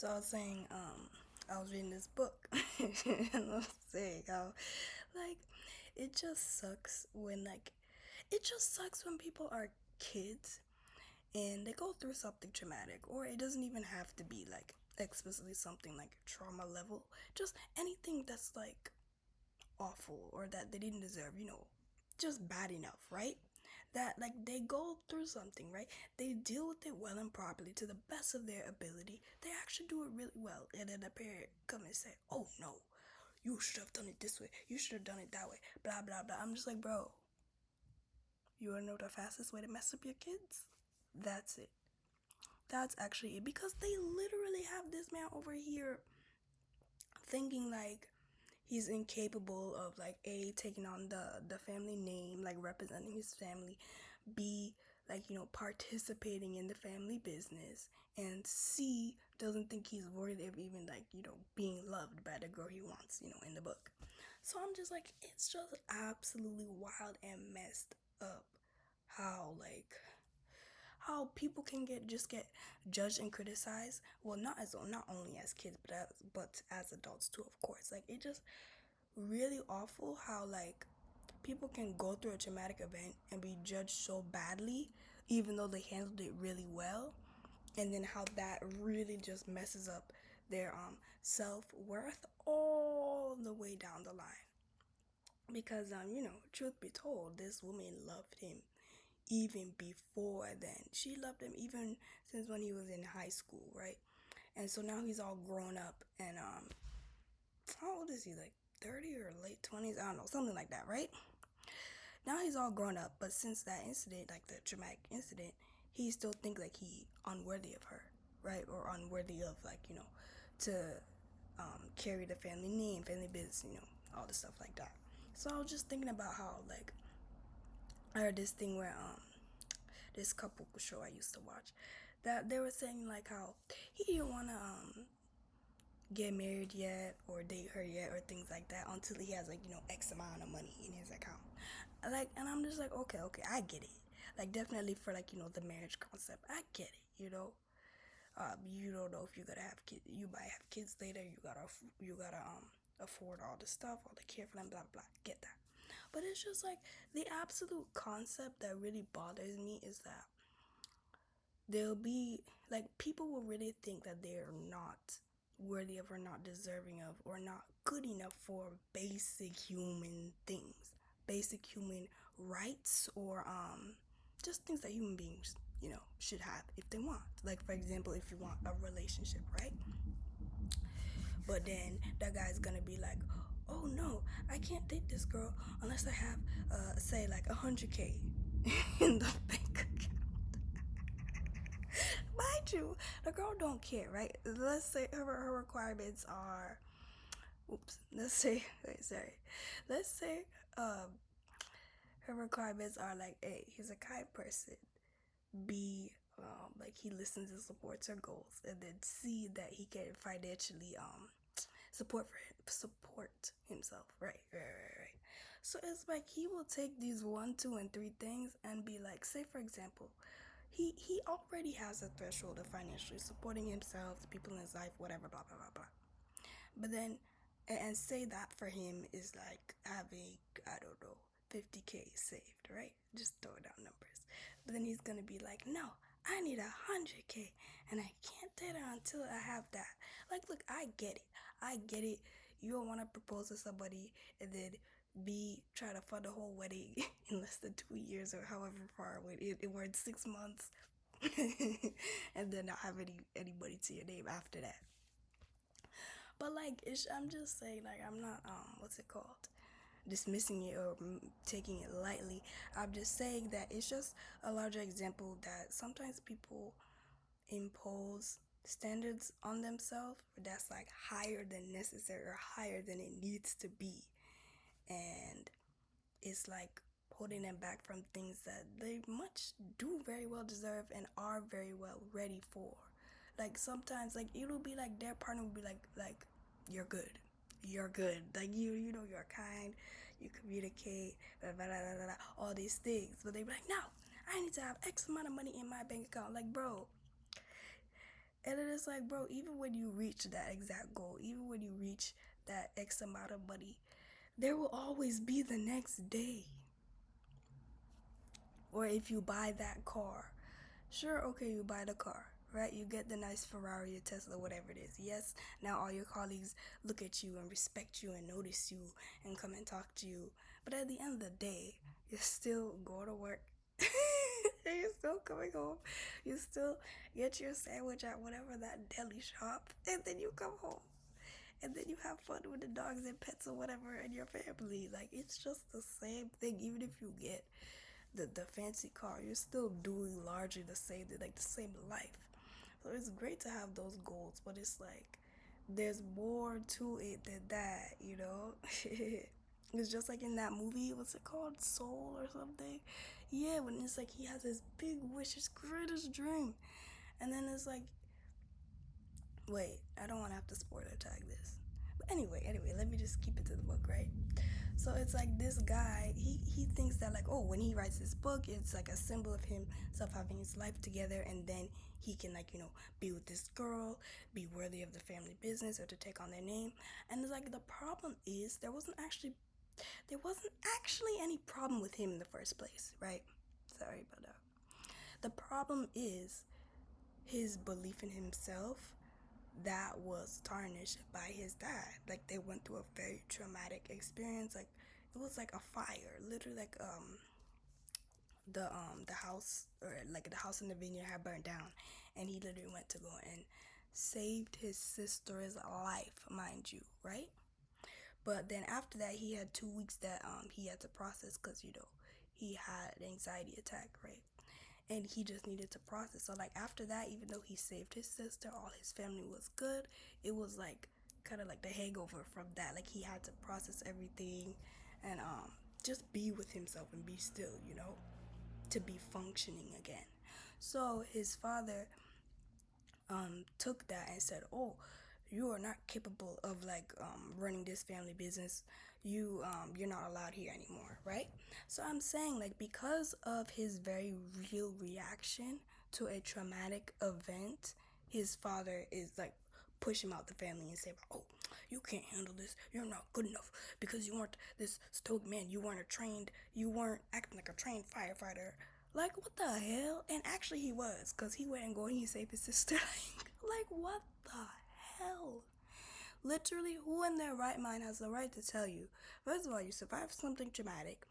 So I was saying, I was reading this book, and I was saying how, like, it just sucks when, people are kids and they go through something traumatic, or it doesn't even have to be, like, explicitly something like trauma level, just anything that's, like, awful or that they didn't deserve, just bad enough, right? That like they go through something, right? They deal with it well and properly to the best of their ability. They actually do it really well, and then the parent come and say, "Oh no, you should have done it this way. You should have done it that way." Blah blah blah. I'm just like, bro, you wanna know the fastest way to mess up your kids? That's it. That's actually it, because they literally have this man over here thinking like he's incapable of, like, A, taking on the family name, like representing his family, B, like, participating in the family business, and C, doesn't think he's worthy of even, like, being loved by the girl he wants, in the book. So I'm just like, it's just absolutely wild and messed up how, like, how people can get judged and criticized. Well, not only as kids, but as adults too, of course. Like, it just really awful how, like, people can go through a traumatic event and be judged so badly even though they handled it really well, and then how that really just messes up their self-worth all the way down the line. Because truth be told, this woman loved him even before then. She loved him even since when he was in high school, right? And so now he's all grown up, and how old is he? Like 30 or late 20s? I don't know, something like that, right? Now he's all grown up, but since that incident, like the traumatic incident, he still think like he unworthy of her, right? Or unworthy of, like, to carry the family name, family business, all the stuff like that. So I was just thinking about how, like, I heard this thing where this couple show I used to watch, that they were saying like how he didn't wanna get married yet or date her yet or things like that until he has, like, X amount of money in his account. Like, and I'm just like, okay, I get it. Like, definitely for, like, the marriage concept, I get it. You don't know if you're gonna have kids. You might have kids later. You gotta afford all the stuff, all the care for them, blah blah. Get that. But it's just like the absolute concept that really bothers me is that there'll be, like, people will really think that they're not worthy of, or not deserving of, or not good enough for basic human things, basic human rights, or just things that human beings should have if they want. Like, for example, if you want a relationship, right? But then that guy's gonna be like, oh no, I can't date this girl unless I have say like 100K in the bank account. Mind you, the girl don't care, right? Let's say her requirements are, let's say, let's say her requirements are like, A, he's a kind person, B, like, he listens and supports her goals, and then C, that he can financially support himself, right. So it's like he will take these 1, 2, and 3 things and be like, say for example, he already has a threshold of financially supporting himself, the people in his life, whatever, blah blah blah blah. But then, and say that for him is like having, I don't know, 50K saved, right? Just throw down numbers. But then he's gonna be like, no, I need 100K, and I can't do that until I have that. Like, look, I get it. You don't want to propose to somebody and then try to fund the whole wedding in less than 2 years or however far away it were in 6 months, and then not have anybody to your name after that. But like, I'm just saying, like, I'm not what's it called, dismissing it or taking it lightly. I'm just saying that it's just a larger example that sometimes people impose standards on themselves that's like higher than necessary or higher than it needs to be, and it's like holding them back from things that they much do very well deserve and are very well ready for. Like, sometimes, like, it'll be like their partner will be like you're good, like, you're kind, you communicate, blah, blah, blah, blah, blah, all these things, but they be like, no, I need to have X amount of money in my bank account. Like, bro, and then it's like, bro, even when you reach that exact goal, even when you reach that X amount of money, there will always be the next day. Or if you buy that car, sure, okay, you buy the car, right? You get the nice Ferrari, a Tesla, whatever it is. Yes, now all your colleagues look at you and respect you and notice you and come and talk to you. But at the end of the day, you're still going to work. And you're still coming home. You still get your sandwich at whatever that deli shop. And then you come home. And then you have fun with the dogs and pets or whatever and your family. Like, it's just the same thing. Even if you get the fancy car, you're still doing largely the same thing, like the same life. So it's great to have those goals, but it's like there's more to it than that, you know? It's just like in that movie, what's it called? Soul or something? Yeah, when it's like he has his big wish, his greatest dream. And then it's like, wait, I don't want to have to spoiler tag this. But anyway, let me just keep it to the book, right? So it's like this guy, he thinks that like, oh, when he writes this book, it's like a symbol of himself having his life together, and then he can like, be with this girl, be worthy of the family business or to take on their name. And it's like the problem is there wasn't actually any problem with him in the first place, right? Sorry about that. The problem is his belief in himself that was tarnished by his dad. Like they went through a very traumatic experience. Like it was like a fire, literally like the house, or like the house in the vineyard had burned down, and he literally went to go and saved his sister's life, mind you, right? But then after that, he had 2 weeks that he had to process because he had an anxiety attack, right? And he just needed to process. So like after that, even though he saved his sister, all his family was good. It was like kind of like the hangover from that. Like he had to process everything and just be with himself and be still, to be functioning again. So his father took that and said, "Oh, you are not capable of like running this family business. You're not allowed here anymore, right?" So I'm saying like because of his very real reaction to a traumatic event, his father is like push him out the family and say, "Oh, you can't handle this. You're not good enough because you weren't this stoic man. You weren't acting like a trained firefighter." Like, what the hell? And actually he was, because he went and go and he saved his sister. Like, what the hell? Literally, who in their right mind has the right to tell you, first of all, you survived something traumatic.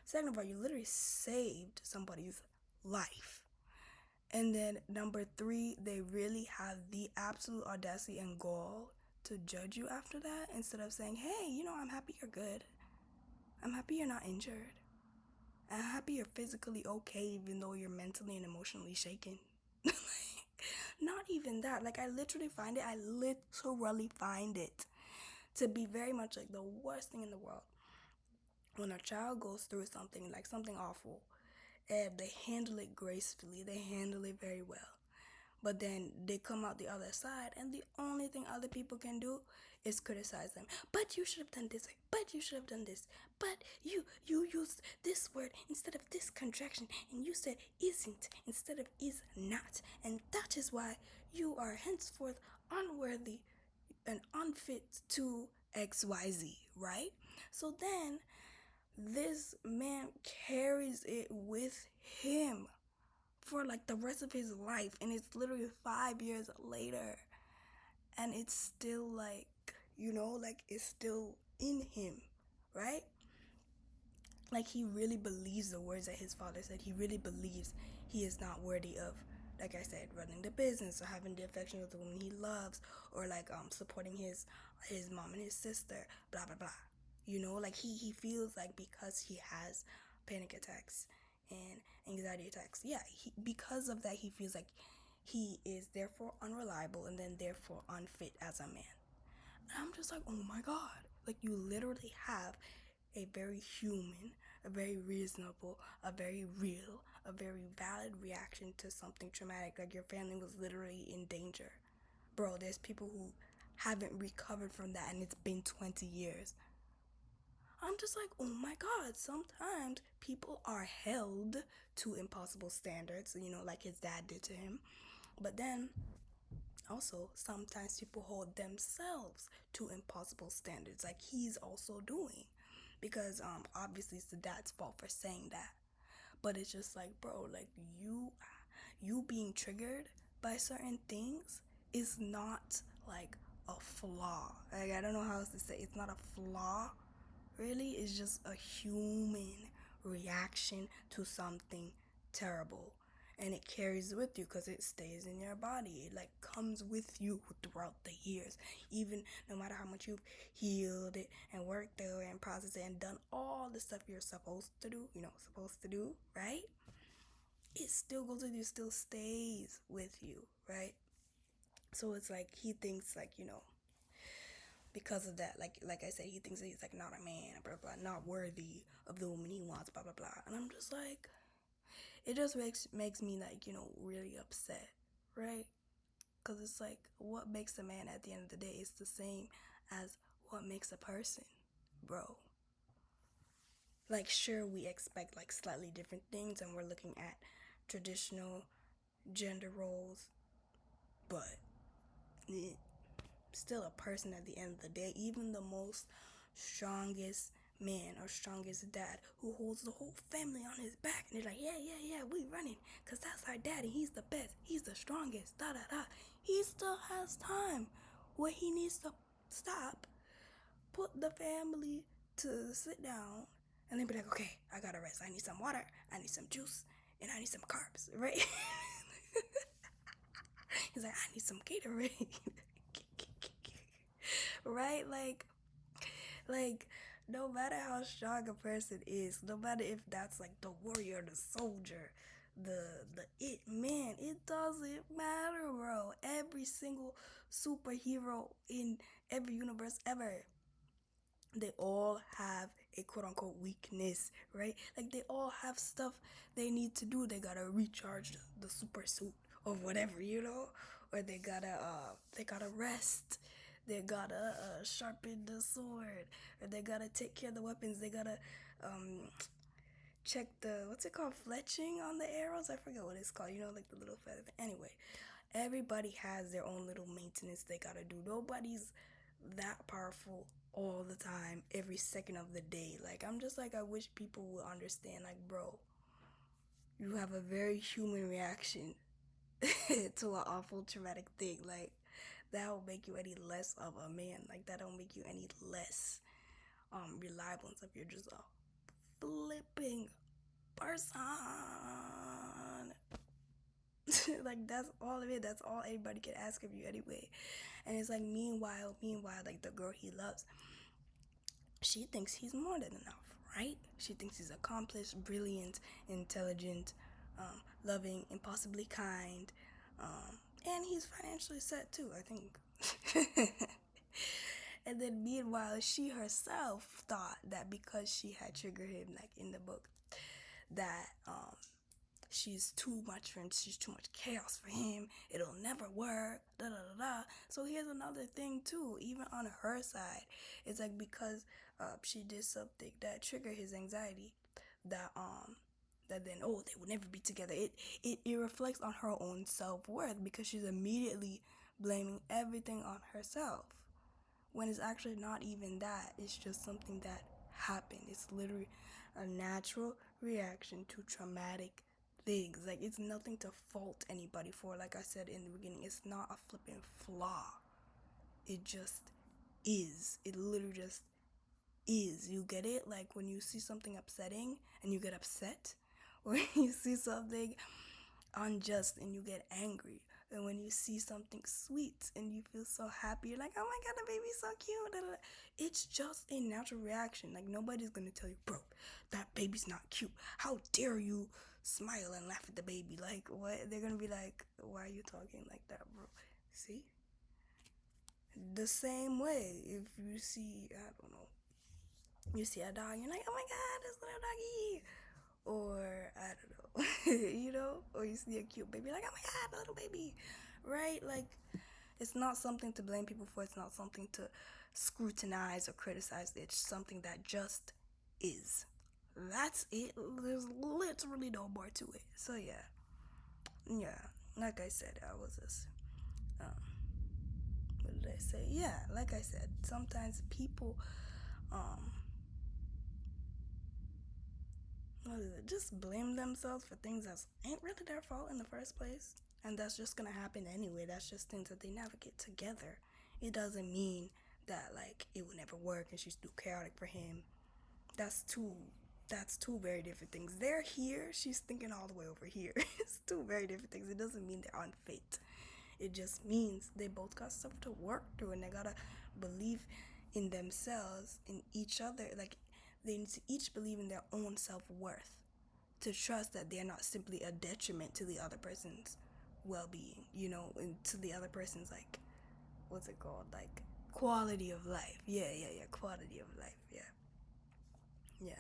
Second of all, you literally saved somebody's life. And then number three, they really have the absolute audacity and gall to judge you after that instead of saying, hey, I'm happy you're good. I'm happy you're not injured. I'm happy you're physically okay even though you're mentally and emotionally shaken. Not even that. Like, I literally find it to be very much like the worst thing in the world when a child goes through something, like something awful, and they handle it gracefully, they handle it very well. But then they come out the other side, and the only thing other people can do is criticize them. But you should have done this. But you should have done this. But you used this word instead of this contraction, and you said isn't instead of is not, and that is why you are henceforth unworthy and unfit to XYZ, right? So then this man carries it with him for like the rest of his life, and it's literally 5 years later, and it's still like, like it's still in him, right? Like he really believes the words that his father said. He really believes he is not worthy of, like I said, running the business or having the affection of the woman he loves, or like supporting his mom and his sister, blah blah blah. Like he feels like because he has panic attacks and anxiety attacks, yeah, because of that he feels like he is therefore unreliable and then therefore unfit as a man. And I'm just like, oh my god, like you literally have a very human, a very reasonable, a very real, a very valid reaction to something traumatic. Like your family was literally in danger. Bro, there's people who haven't recovered from that and it's been 20 years. I'm just like, oh my god, sometimes people are held to impossible standards, like his dad did to him. But then Also, sometimes people hold themselves to impossible standards, like he's also doing, because obviously it's the dad's fault for saying that. But it's just like, bro, like you being triggered by certain things is not like a flaw. Like, I don't know how else to say. It's not a flaw, really. It's just a human reaction to something terrible, and it carries with you because it stays in your body. It like comes with you throughout the years, even no matter how much you've healed it and worked through it and processed it and done all the stuff you're supposed to do, right? It still goes with you, still stays with you, right? So it's like he thinks, like, because of that, like I said, he thinks that he's like not a man, blah blah, not worthy of the woman he wants, blah blah blah. And I'm just like, it just makes me like, really upset, right? Because it's like, what makes a man at the end of the day is the same as what makes a person, bro. Like, sure, we expect like slightly different things, and we're looking at traditional gender roles, but still a person at the end of the day. Even the most strongest man or strongest dad who holds the whole family on his back, and they're like, yeah, we running because that's our daddy, he's the best, he's the strongest, da da da. He still has time where he needs to stop, put the family to sit down, and then be like, okay, I gotta rest, I need some water, I need some juice, and I need some carbs, right? He's like, I need some Gatorade. Right? Like no matter how strong a person is, no matter if that's like the warrior, the soldier, the it man, it doesn't matter, bro. Every single superhero in every universe ever, they all have a quote unquote weakness, right? Like they all have stuff they need to do. They gotta recharge the super suit or whatever, or they gotta rest. They gotta sharpen the sword, or they gotta take care of the weapons. They gotta check the what's it called, fletching on the arrows. I forget what it's called. Like the little feather. Anyway, everybody has their own little maintenance they gotta do. Nobody's that powerful all the time, every second of the day. Like, I'm just like, I wish people would understand, like, bro, you have a very human reaction to an awful traumatic thing. Like, that don't make you any less of a man. Like, that don't make you any less reliable and stuff. You're just a flipping person. Like, that's all of it. That's all anybody can ask of you anyway. And it's like, meanwhile, like the girl he loves, she thinks he's more than enough, right? She thinks he's accomplished, brilliant, intelligent, loving, impossibly kind, and he's financially set too, I think. And then meanwhile, she herself thought that because she had triggered him, like in the book, that she's too much for him, she's too much chaos for him, it'll never work, da da da da. So here's another thing too, even on her side, it's like because she did something that triggered his anxiety, that then, oh, they would never be together. It reflects on her own self-worth, because she's immediately blaming everything on herself, when it's actually not even that. It's just something that happened. It's literally a natural reaction to traumatic things. Like, it's nothing to fault anybody for. Like I said in the beginning, it's not a flipping flaw. It just is. It literally just is. You get it? Like when you see something upsetting and you get upset, or you see something unjust and you get angry, and when you see something sweet and you feel so happy, you're like, oh my god, the baby's so cute. It's just a natural reaction. Like, nobody's gonna tell you, bro, that baby's not cute, how dare you smile and laugh at the baby. Like, what? They're gonna be like, why are you talking like that, bro? See, the same way, if you see, I don't know, you see a dog, you're like, oh my god, this little doggy. Or I don't know, or you see a cute baby, like, oh my god, the little baby, right? Like, it's not something to blame people for. It's not something to scrutinize or criticize. It's something that just is. That's it. There's literally no more to it. So yeah, like I said, I was just what did I say? Yeah, like I said, sometimes people um what is it, just blame themselves for things that ain't really their fault in the first place. And that's just gonna happen anyway. That's just things that they navigate together. It doesn't mean that like it would never work and she's too chaotic for him. That's two that's two very different things. They're here, she's thinking all the way over here. It's two very different things. It doesn't mean they're unfit. It just means they both got stuff to work through and they gotta believe in themselves, in each other. Like they need to each believe in their own self-worth to trust that they're not simply a detriment to the other person's well-being, and to the other person's like what's it called? Like quality of life. Yeah, quality of life. Yeah. Yeah.